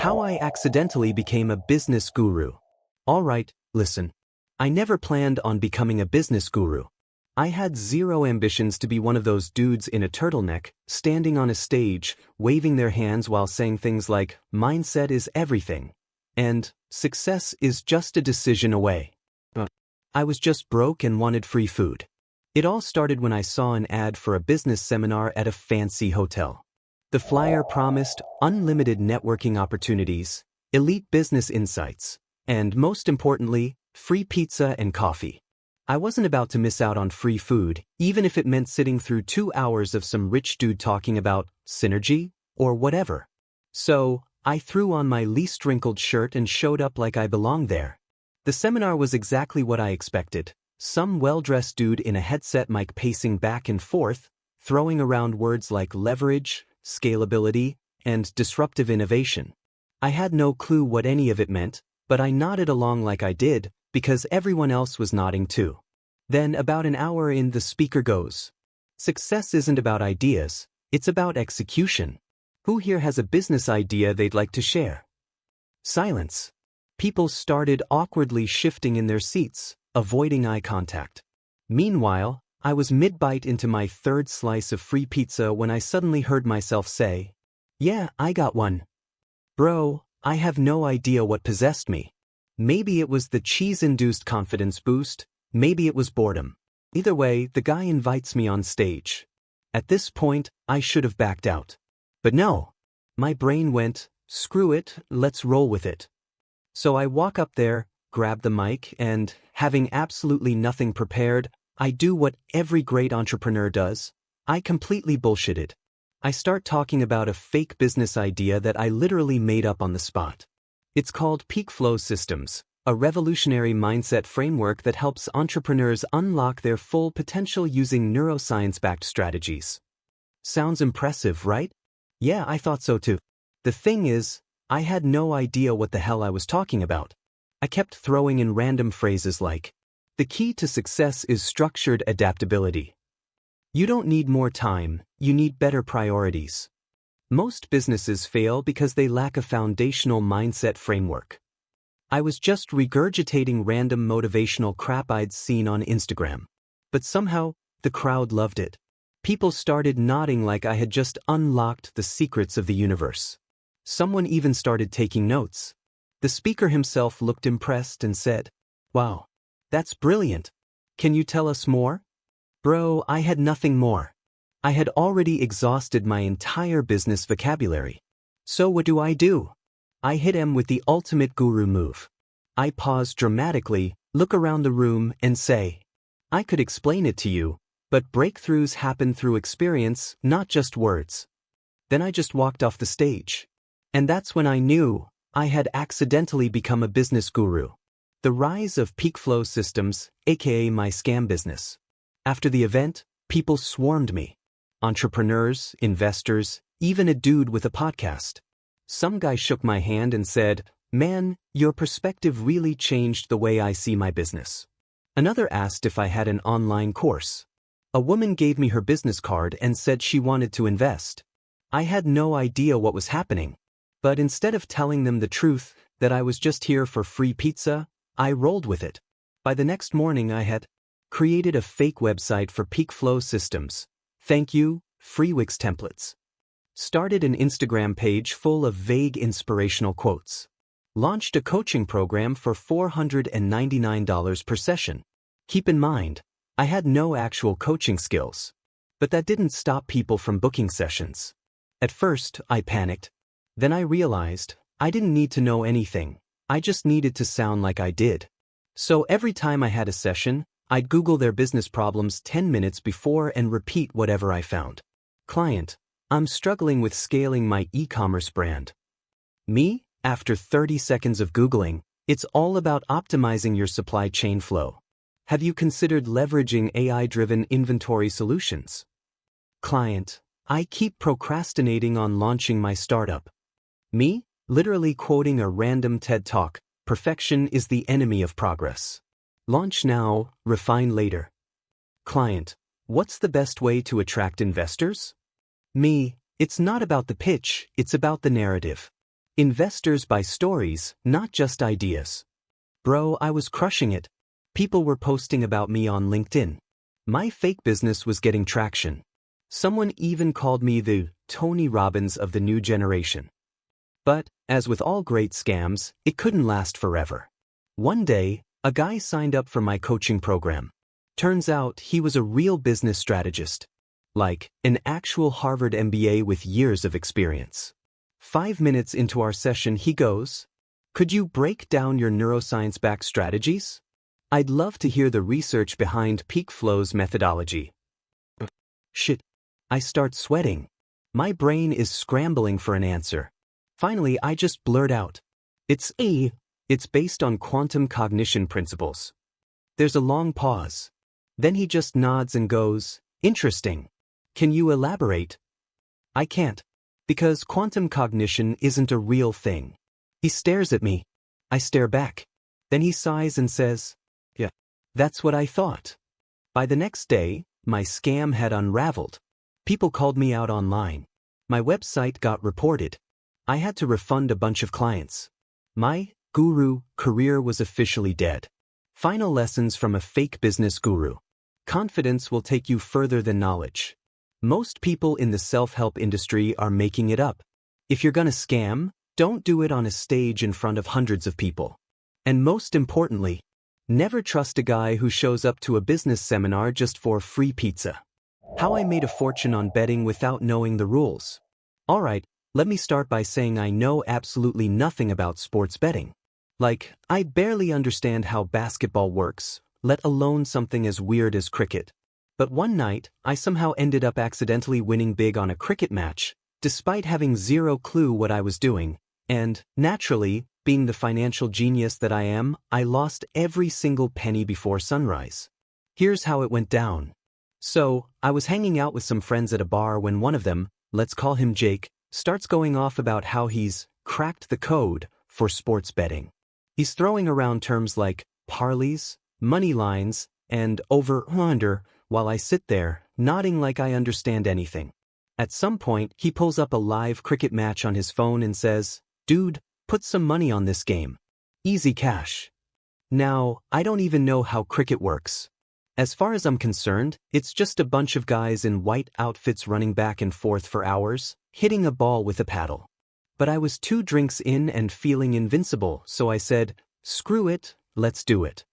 How I accidentally became a business guru. Alright, listen. I never planned on becoming a business guru. I had zero ambitions to be one of those dudes in a turtleneck, standing on a stage, waving their hands while saying things like, mindset is everything, and success is just a decision away. I was just broke and wanted free food. It all started when I saw an ad for a business seminar at a fancy hotel. The flyer promised unlimited networking opportunities, elite business insights, and most importantly, free pizza and coffee. I wasn't about to miss out on free food, even if it meant sitting through 2 hours of some rich dude talking about synergy or whatever. So, I threw on my least wrinkled shirt and showed up like I belonged there. The seminar was exactly what I expected. Some well-dressed dude in a headset mic pacing back and forth, throwing around words like leverage, scalability, and disruptive innovation. I had no clue what any of it meant, but I nodded along like I did, because everyone else was nodding too. Then, about an hour in, the speaker goes, "Success isn't about ideas, it's about execution. Who here has a business idea they'd like to share?" Silence. People started awkwardly shifting in their seats, avoiding eye contact. Meanwhile, I was mid-bite into my third slice of free pizza when I suddenly heard myself say, "Yeah, I got one." Bro, I have no idea what possessed me. Maybe it was the cheese-induced confidence boost, maybe it was boredom. Either way, the guy invites me on stage. At this point, I should have backed out. But no. My brain went, screw it, let's roll with it. So I walk up there, grab the mic, and, having absolutely nothing prepared, I do what every great entrepreneur does. I completely bullshitted. I start talking about a fake business idea that I literally made up on the spot. It's called Peak Flow Systems, a revolutionary mindset framework that helps entrepreneurs unlock their full potential using neuroscience-backed strategies. Sounds impressive, right? Yeah, I thought so too. The thing is, I had no idea what the hell I was talking about. I kept throwing in random phrases like, "The key to success is structured adaptability. You don't need more time, you need better priorities. Most businesses fail because they lack a foundational mindset framework." I was just regurgitating random motivational crap I'd seen on Instagram. But somehow, the crowd loved it. People started nodding like I had just unlocked the secrets of the universe. Someone even started taking notes. The speaker himself looked impressed and said, "Wow, that's brilliant. Can you tell us more?" Bro, I had nothing more. I had already exhausted my entire business vocabulary. So what do? I hit him with the ultimate guru move. I pause dramatically, look around the room, and say, "I could explain it to you, but breakthroughs happen through experience, not just words." Then I just walked off the stage. And that's when I knew I had accidentally become a business guru. The rise of Peak Flow Systems, aka my scam business. After the event, people swarmed me. Entrepreneurs, investors, even a dude with a podcast. Some guy shook my hand and said, "Man, your perspective really changed the way I see my business." Another asked if I had an online course. A woman gave me her business card and said she wanted to invest. I had no idea what was happening. But instead of telling them the truth, that I was just here for free pizza, I rolled with it. By the next morning I had created a fake website for Peak Flow Systems. Thank you, free Wix templates. Started an Instagram page full of vague inspirational quotes. Launched a coaching program for $499 per session. Keep in mind, I had no actual coaching skills. But that didn't stop people from booking sessions. At first, I panicked. Then I realized, I didn't need to know anything. I just needed to sound like I did. So every time I had a session, I'd Google their business problems 10 minutes before and repeat whatever I found. Client, I'm struggling with scaling my e-commerce brand. Me, after 30 seconds of Googling, it's all about optimizing your supply chain flow. Have you considered leveraging AI-driven inventory solutions? Client, I keep procrastinating on launching my startup. Me, literally quoting a random TED Talk, perfection is the enemy of progress. Launch now, refine later. Client, what's the best way to attract investors? Me, it's not about the pitch, it's about the narrative. Investors buy stories, not just ideas. Bro, I was crushing it. People were posting about me on LinkedIn. My fake business was getting traction. Someone even called me the Tony Robbins of the new generation. But, as with all great scams, it couldn't last forever. One day, a guy signed up for my coaching program. Turns out he was a real business strategist. Like, an actual Harvard MBA with years of experience. 5 minutes into our session he goes, "Could you break down your neuroscience-backed strategies? I'd love to hear the research behind peak flow's methodology." Shit. I start sweating. My brain is scrambling for an answer. Finally, I just blurt out, It's based on quantum cognition principles." There's a long pause. Then he just nods and goes, "Interesting. Can you elaborate?" I can't. Because quantum cognition isn't a real thing. He stares at me. I stare back. Then he sighs and says, "Yeah, that's what I thought." By the next day, my scam had unraveled. People called me out online. My website got reported. I had to refund a bunch of clients. My guru career was officially dead. Final lessons from a fake business guru. Confidence will take you further than knowledge. Most people in the self-help industry are making it up. If you're gonna scam, don't do it on a stage in front of hundreds of people. And most importantly, never trust a guy who shows up to a business seminar just for free pizza. How I made a fortune on betting without knowing the rules. Alright, let me start by saying I know absolutely nothing about sports betting. Like, I barely understand how basketball works, let alone something as weird as cricket. But one night, I somehow ended up accidentally winning big on a cricket match, despite having zero clue what I was doing, and, naturally, being the financial genius that I am, I lost every single penny before sunrise. Here's how it went down. So, I was hanging out with some friends at a bar when one of them, let's call him Jake, starts going off about how he's cracked the code for sports betting. He's throwing around terms like parlays, money lines, and over-under, while I sit there, nodding like I understand anything. At some point, he pulls up a live cricket match on his phone and says, "Dude, put some money on this game. Easy cash." Now, I don't even know how cricket works. As far as I'm concerned, it's just a bunch of guys in white outfits running back and forth for hours, hitting a ball with a paddle. But I was 2 drinks in and feeling invincible, so I said, "Screw it, let's do it."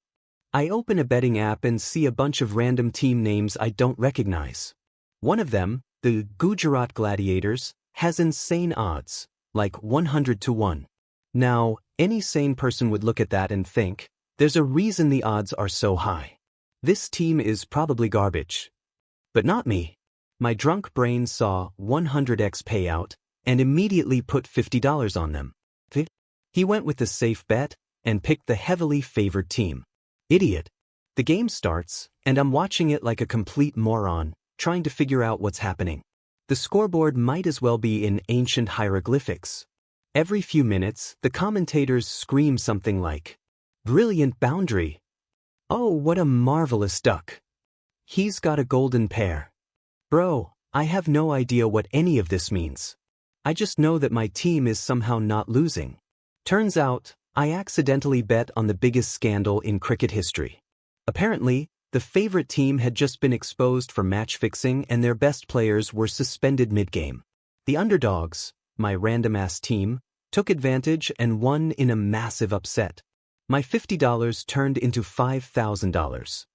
I open a betting app and see a bunch of random team names I don't recognize. One of them, the Gujarat Gladiators, has insane odds, like 100 to 1. Now, any sane person would look at that and think, there's a reason the odds are so high. This team is probably garbage. But not me. My drunk brain saw 100x payout and immediately put $50 on them. He went with the safe bet and picked the heavily favored team. Idiot. The game starts, and I'm watching it like a complete moron, trying to figure out what's happening. The scoreboard might as well be in ancient hieroglyphics. Every few minutes, the commentators scream something like, "Brilliant boundary. Oh, what a marvelous duck. He's got a golden pair." Bro, I have no idea what any of this means. I just know that my team is somehow not losing. Turns out, I accidentally bet on the biggest scandal in cricket history. Apparently, the favorite team had just been exposed for match fixing and their best players were suspended mid-game. The underdogs, my random-ass team, took advantage and won in a massive upset. My $50 turned into $5,000.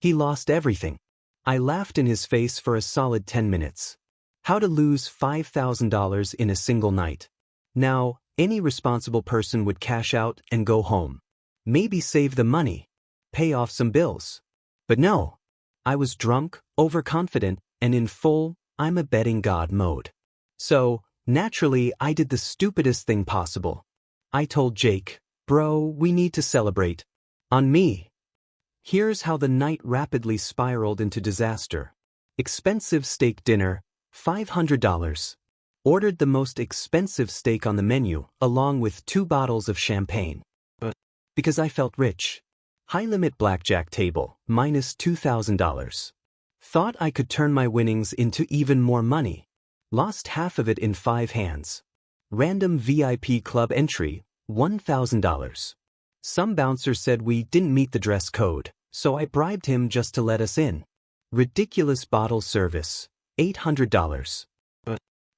He lost everything. I laughed in his face for a solid 10 minutes. How to lose $5,000 in a single night. Now, any responsible person would cash out and go home. Maybe save the money. Pay off some bills. But no. I was drunk, overconfident, and in full, I'm a betting god mode. So, naturally, I did the stupidest thing possible. I told Jake, "Bro, we need to celebrate. On me." Here's how the night rapidly spiraled into disaster. Expensive steak dinner, $500. Ordered the most expensive steak on the menu, along with 2 bottles of champagne. Because I felt rich. High-limit blackjack table, minus $2,000. Thought I could turn my winnings into even more money. Lost half of it in 5 hands. Random VIP club entry, $1,000. Some bouncer said we didn't meet the dress code, so I bribed him just to let us in. Ridiculous bottle service, $800.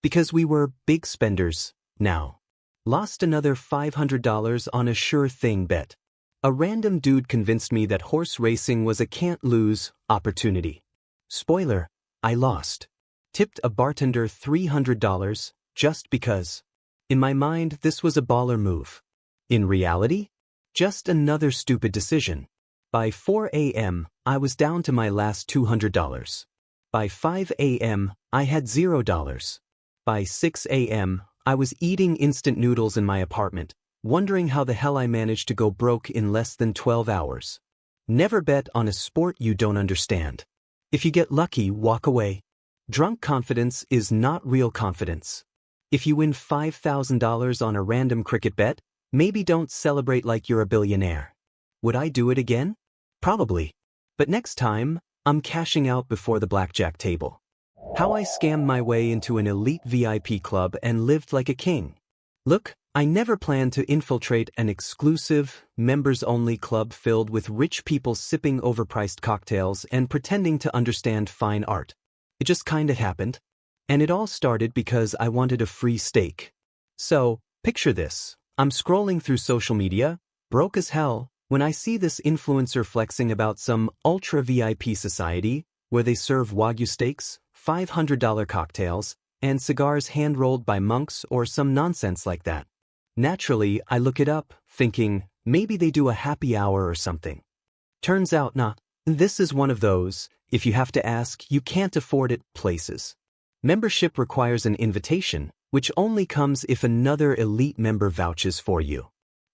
Because we were big spenders, now. Lost another $500 on a sure thing bet. A random dude convinced me that horse racing was a can't-lose opportunity. Spoiler, I lost. Tipped a bartender $300, just because. In my mind, this was a baller move. In reality? Just another stupid decision. By 4 a.m., I was down to my last $200. By 5 a.m., I had $0. By 6 a.m., I was eating instant noodles in my apartment, wondering how the hell I managed to go broke in less than 12 hours. Never bet on a sport you don't understand. If you get lucky, walk away. Drunk confidence is not real confidence. If you win $5,000 on a random cricket bet, maybe don't celebrate like you're a billionaire. Would I do it again? Probably. But next time, I'm cashing out before the blackjack table. How I scammed my way into an elite VIP club and lived like a king. Look, I never planned to infiltrate an exclusive, members-only club filled with rich people sipping overpriced cocktails and pretending to understand fine art. It just kinda happened. And it all started because I wanted a free steak. So, picture this. I'm scrolling through social media, broke as hell, when I see this influencer flexing about some ultra VIP society where they serve Wagyu steaks, $500 cocktails, and cigars hand-rolled by monks or some nonsense like that. Naturally, I look it up, thinking, maybe they do a happy hour or something. Turns out not. This is one of those, if you have to ask, you can't afford it, places. Membership requires an invitation, which only comes if another elite member vouches for you.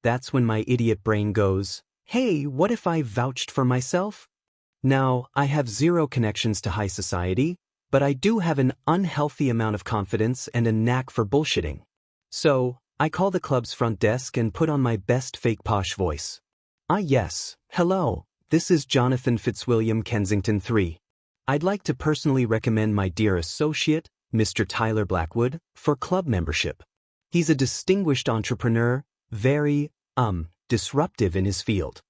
That's when my idiot brain goes, hey, what if I vouched for myself? Now, I have zero connections to high society, but I do have an unhealthy amount of confidence and a knack for bullshitting. So, I call the club's front desk and put on my best fake posh voice. Yes, hello, this is Jonathan Fitzwilliam Kensington III. I'd like to personally recommend my dear associate, Mr. Tyler Blackwood, for club membership. He's a distinguished entrepreneur, very, disruptive in his field.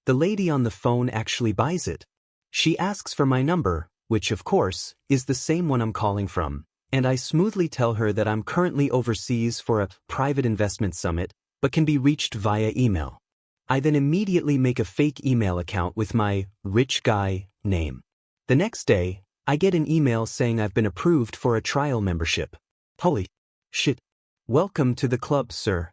The lady on the phone actually buys it. She asks for my number, which of course, is the same one I'm calling from, and I smoothly tell her that I'm currently overseas for a private investment summit, but can be reached via email. I then immediately make a fake email account with my rich guy name. The next day, I get an email saying I've been approved for a trial membership. Holy shit. Welcome to the club, sir.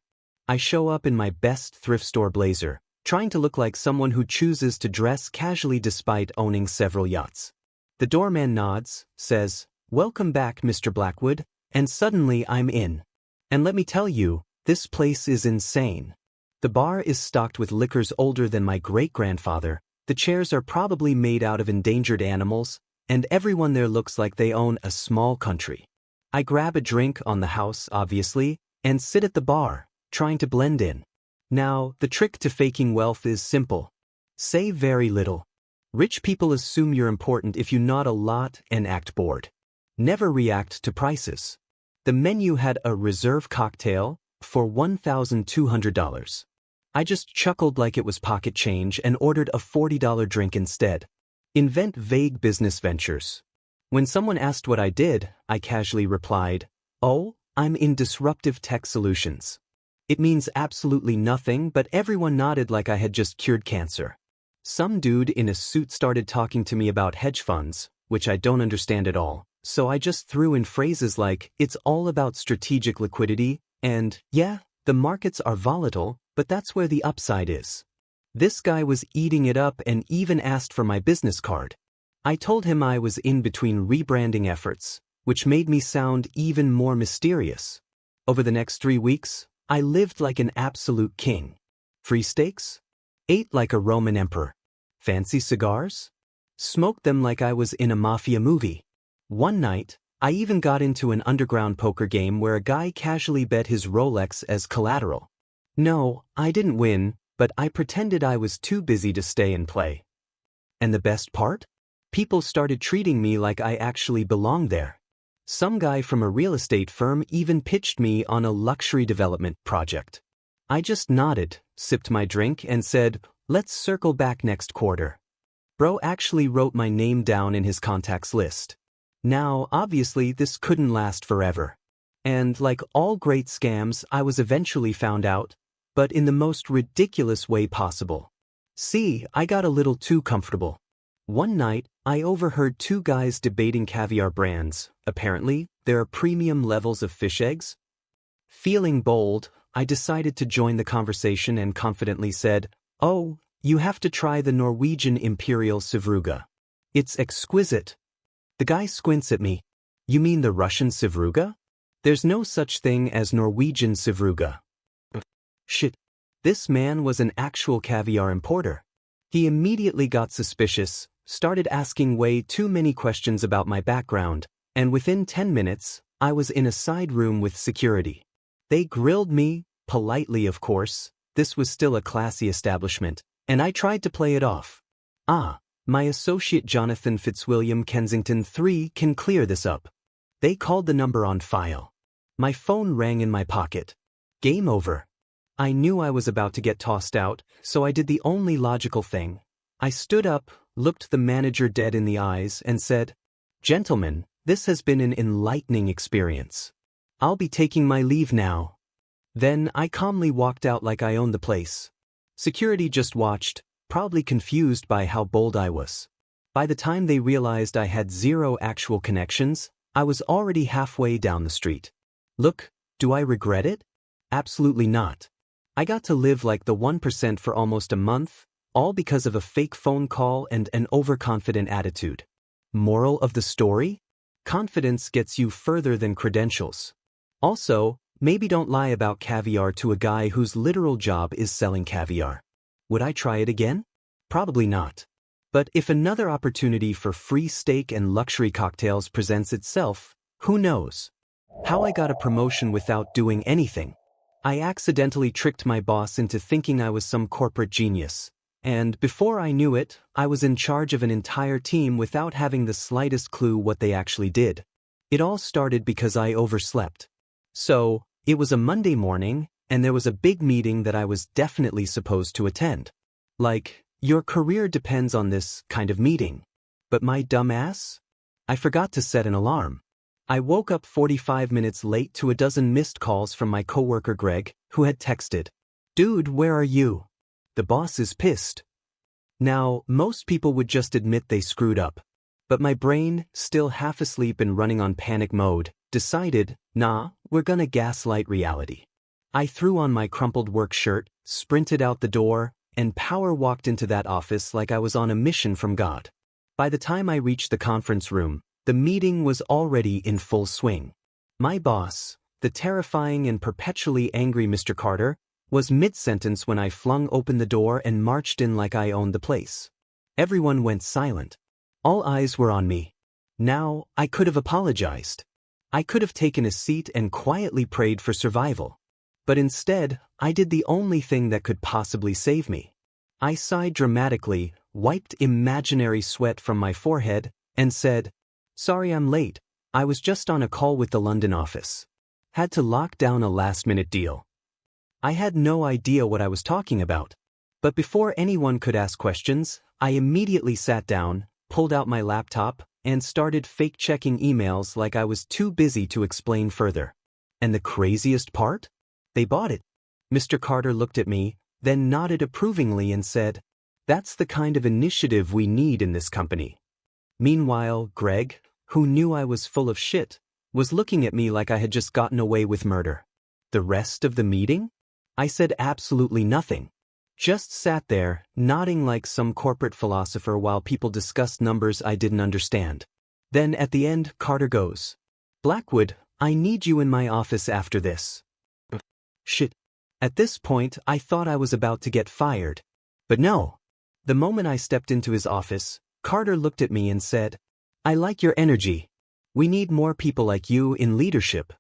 I show up in my best thrift store blazer, trying to look like someone who chooses to dress casually despite owning several yachts. The doorman nods, says, welcome back, Mr. Blackwood, and suddenly I'm in. And let me tell you, this place is insane. The bar is stocked with liquors older than my great-grandfather, the chairs are probably made out of endangered animals, and everyone there looks like they own a small country. I grab a drink on the house, obviously, and sit at the bar, trying to blend in. Now, the trick to faking wealth is simple. Say very little. Rich people assume you're important if you nod a lot and act bored. Never react to prices. The menu had a reserve cocktail for $1,200. I just chuckled like it was pocket change and ordered a $40 drink instead. Invent vague business ventures. When someone asked what I did, I casually replied, oh, I'm in disruptive tech solutions. It means absolutely nothing, but everyone nodded like I had just cured cancer. Some dude in a suit started talking to me about hedge funds, which I don't understand at all, so I just threw in phrases like, it's all about strategic liquidity, and, yeah, the markets are volatile, but that's where the upside is. This guy was eating it up and even asked for my business card. I told him I was in between rebranding efforts, which made me sound even more mysterious. Over the next 3 weeks, I lived like an absolute king. Free steaks? Ate like a Roman emperor. Fancy cigars? Smoked them like I was in a mafia movie. One night, I even got into an underground poker game where a guy casually bet his Rolex as collateral. No, I didn't win, but I pretended I was too busy to stay and play. And the best part? People started treating me like I actually belonged there. Some guy from a real estate firm even pitched me on a luxury development project. I just nodded, sipped my drink, and said, "Let's circle back next quarter." Bro actually wrote my name down in his contacts list. Now, obviously, this couldn't last forever. And like all great scams, I was eventually found out, but in the most ridiculous way possible. See, I got a little too comfortable. One night, I overheard two guys debating caviar brands. Apparently, there are premium levels of fish eggs. Feeling bold, I decided to join the conversation and confidently said, "Oh, you have to try the Norwegian Imperial Sevruga. It's exquisite." The guy squints at me. "You mean the Russian Sevruga? There's no such thing as Norwegian Sevruga." Shit. This man was an actual caviar importer. He immediately got suspicious, started asking way too many questions about my background, and within 10 minutes, I was in a side room with security. They grilled me, politely of course. This was still a classy establishment, and I tried to play it off. My associate Jonathan Fitzwilliam Kensington III can clear this up. They called the number on file. My phone rang in my pocket. Game over. I knew I was about to get tossed out, so I did the only logical thing. I stood up, looked the manager dead in the eyes, and said, "Gentlemen, this has been an enlightening experience. I'll be taking my leave now." Then I calmly walked out like I owned the place. Security just watched, probably confused by how bold I was. By the time they realized I had zero actual connections, I was already halfway down the street. Look, do I regret it? Absolutely not. I got to live like the 1% for almost a month, all because of a fake phone call and an overconfident attitude. Moral of the story? Confidence gets you further than credentials. Also, maybe don't lie about caviar to a guy whose literal job is selling caviar. Would I try it again? Probably not. But if another opportunity for free steak and luxury cocktails presents itself, who knows? How I got a promotion without doing anything. I accidentally tricked my boss into thinking I was some corporate genius. And before I knew it, I was in charge of an entire team without having the slightest clue what they actually did. It all started because I overslept. So, it was a Monday morning, and there was a big meeting that I was definitely supposed to attend. Like, your career depends on this kind of meeting. But my dumb ass? I forgot to set an alarm. I woke up 45 minutes late to a dozen missed calls from my coworker Greg, who had texted, "Dude, where are you? The boss is pissed." Now, most people would just admit they screwed up. But my brain, still half asleep and running on panic mode, decided, nah, we're gonna gaslight reality. I threw on my crumpled work shirt, sprinted out the door, and power walked into that office like I was on a mission from God. By the time I reached the conference room, the meeting was already in full swing. My boss, the terrifying and perpetually angry Mr. Carter, was mid-sentence when I flung open the door and marched in like I owned the place. Everyone went silent. All eyes were on me. Now, I could have apologized. I could have taken a seat and quietly prayed for survival. But instead, I did the only thing that could possibly save me. I sighed dramatically, wiped imaginary sweat from my forehead, and said, "Sorry I'm late. I was just on a call with the London office. Had to lock down a last-minute deal." I had no idea what I was talking about. But before anyone could ask questions, I immediately sat down, pulled out my laptop, and started fake-checking emails like I was too busy to explain further. And the craziest part? They bought it. Mr. Carter looked at me, then nodded approvingly and said, "That's the kind of initiative we need in this company." Meanwhile, Greg, who knew I was full of shit, was looking at me like I had just gotten away with murder. The rest of the meeting? I said absolutely nothing. Just sat there, nodding like some corporate philosopher while people discussed numbers I didn't understand. Then at the end, Carter goes, "Blackwood, I need you in my office after this." Shit. At this point, I thought I was about to get fired. But no. The moment I stepped into his office, Carter looked at me and said, "I like your energy. We need more people like you in leadership.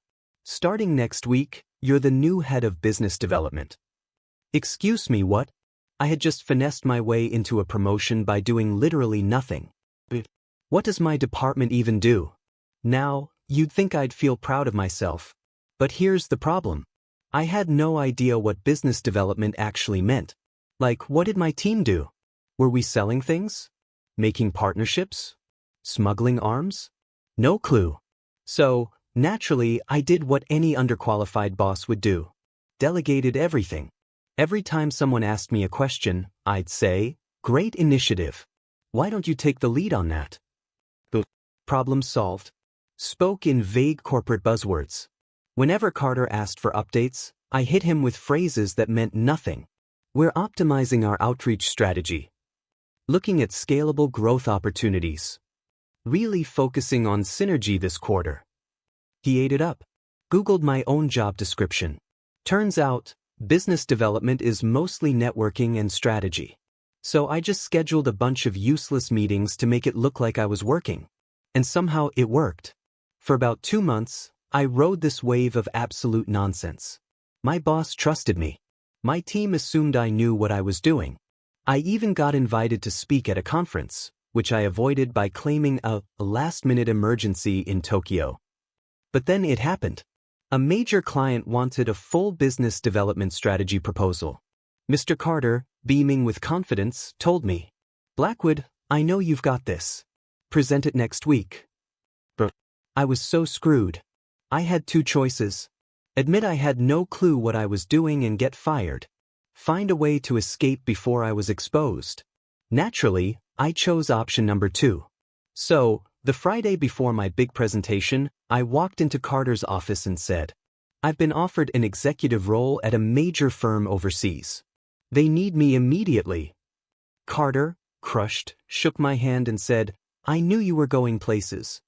Starting next week, you're the new head of business development." Excuse me, what? I had just finessed my way into a promotion by doing literally nothing. What does my department even do? Now, You'd think I'd feel proud of myself. But here's the problem. I had no idea what business development actually meant. Like, what did my team do? Were we selling things? Making partnerships? Smuggling arms? No clue. So, naturally, I did what any underqualified boss would do. Delegated everything. Every time someone asked me a question, I'd say, "Great initiative. Why don't you take the lead on that?" Problem solved. Spoke in vague corporate buzzwords. Whenever Carter asked for updates, I hit him with phrases that meant nothing. We're optimizing our outreach strategy. Looking at scalable growth opportunities. Really focusing on synergy this quarter. He ate it up. Googled my own job description. Turns out, business development is mostly networking and strategy. So I just scheduled a bunch of useless meetings to make it look like I was working. And somehow it worked. For about 2 months, I rode this wave of absolute nonsense. My boss trusted me. My team assumed I knew what I was doing. I even got invited to speak at a conference, which I avoided by claiming a last-minute emergency in Tokyo. But then it happened. A major client wanted a full business development strategy proposal. Mr. Carter, beaming with confidence, told me, "Blackwood, I know you've got this. Present it next week." I was so screwed. I had 2 choices. Admit I had no clue what I was doing and get fired. Find a way to escape before I was exposed. Naturally, I chose option number 2. So, the Friday before my big presentation, I walked into Carter's office and said, "I've been offered an executive role at a major firm overseas. They need me immediately." Carter, crushed, shook my hand and said, "I knew you were going places."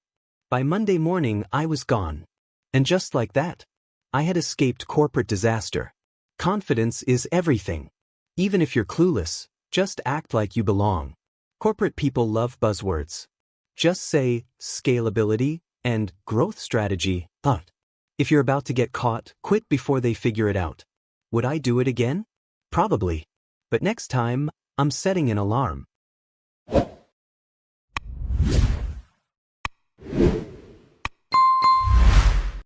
By Monday morning, I was gone. And just like that, I had escaped corporate disaster. Confidence is everything. Even if you're clueless, just act like you belong. Corporate people love buzzwords. Just say scalability and growth strategy, but if you're about to get caught, quit before they figure it out. Would I do it again? Probably. But next time, I'm setting an alarm.